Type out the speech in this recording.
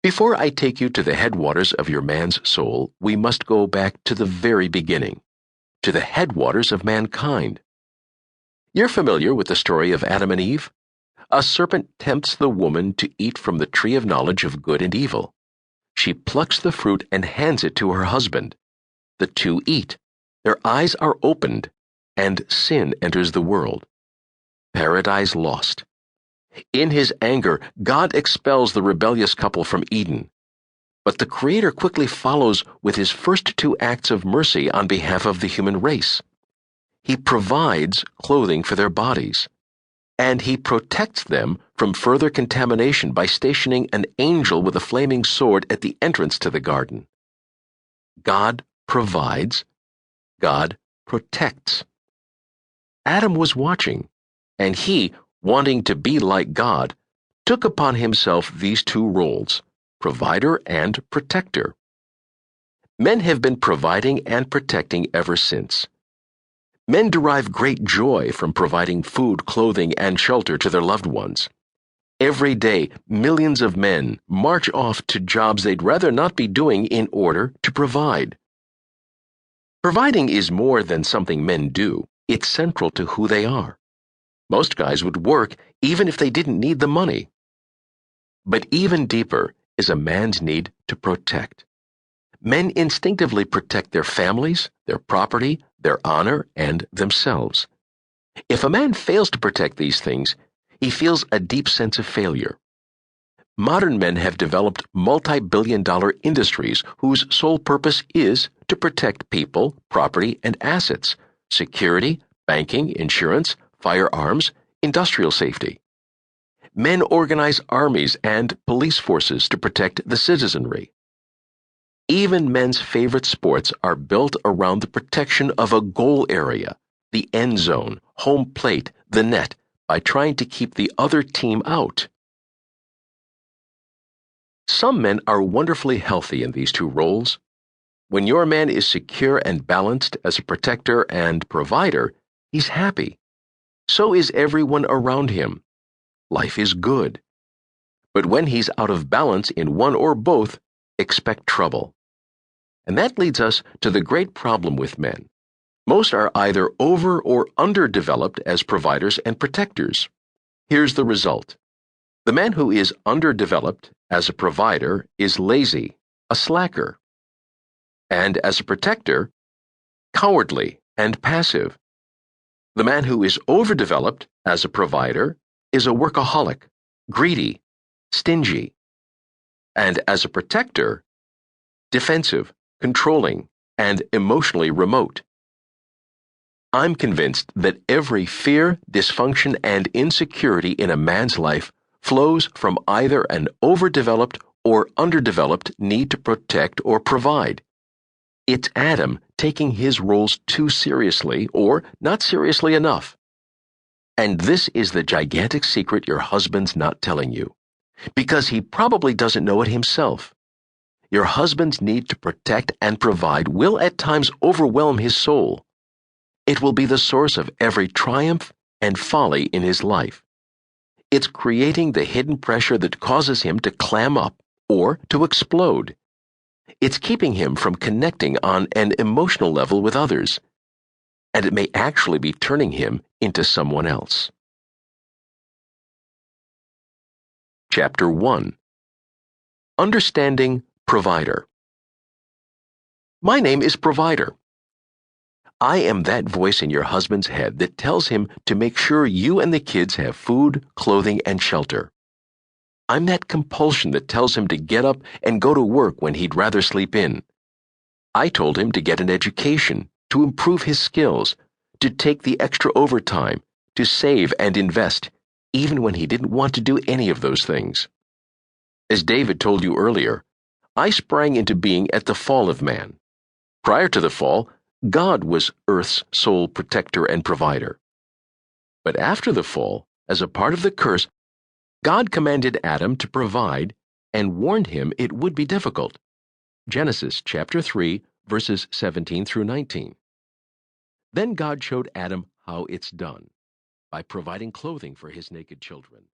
Before I take you to the headwaters of your man's soul, we must go back to the very beginning, to the headwaters of mankind. You're familiar with the story of Adam and Eve? A serpent tempts the woman to eat from the tree of knowledge of good and evil. She plucks the fruit and hands it to her husband. The two eat. Their eyes are opened, and sin enters the world. Paradise lost. In his anger, God expels the rebellious couple from Eden. But the Creator quickly follows with his first two acts of mercy on behalf of the human race. He provides clothing for their bodies, and he protects them from further contamination by stationing an angel with a flaming sword at the entrance to the garden. God provides, God protects. Adam was watching, and he, wanting to be like God, took upon himself these two roles, provider and protector. Men have been providing and protecting ever since. Men derive great joy from providing food, clothing, and shelter to their loved ones. Every day, millions of men march off to jobs they'd rather not be doing in order to provide. Providing is more than something men do. It's central to who they are. Most guys would work even if they didn't need the money. But even deeper is a man's need to protect. Men instinctively protect their families, their property, their honor, and themselves. If a man fails to protect these things, he feels a deep sense of failure. Modern men have developed multi-billion-dollar industries whose sole purpose is to protect people, property, and assets, security, banking, insurance, firearms, industrial safety. Men organize armies and police forces to protect the citizenry. Even men's favorite sports are built around the protection of a goal area, the end zone, home plate, the net, by trying to keep the other team out. Some men are wonderfully healthy in these two roles. When your man is secure and balanced as a protector and provider, he's happy. So is everyone around him. Life is good. But when he's out of balance in one or both, expect trouble. And that leads us to the great problem with men. Most are either over or underdeveloped as providers and protectors. Here's the result. The man who is underdeveloped as a provider is lazy, a slacker. And as a protector, cowardly and passive. The man who is overdeveloped as a provider is a workaholic, greedy, stingy. And as a protector, defensive, controlling, and emotionally remote. I'm convinced that every fear, dysfunction, and insecurity in a man's life flows from either an overdeveloped or underdeveloped need to protect or provide. It's Adam taking his roles too seriously or not seriously enough. And this is the gigantic secret your husband's not telling you, because he probably doesn't know it himself. Your husband's need to protect and provide will at times overwhelm his soul. It will be the source of every triumph and folly in his life. It's creating the hidden pressure that causes him to clam up or to explode. It's keeping him from connecting on an emotional level with others, and it may actually be turning him into someone else. Chapter 1. Understanding Provider. My name is Provider. I am that voice in your husband's head that tells him to make sure you and the kids have food, clothing, and shelter. I'm that compulsion that tells him to get up and go to work when he'd rather sleep in. I told him to get an education, to improve his skills, to take the extra overtime, to save and invest, even when he didn't want to do any of those things. As David told you earlier, I sprang into being at the fall of man. Prior to the fall, God was Earth's sole protector and provider. But after the fall, as a part of the curse, God commanded Adam to provide and warned him it would be difficult. Genesis chapter 3, verses 17 through 19. Then God showed Adam how it's done, by providing clothing for his naked children.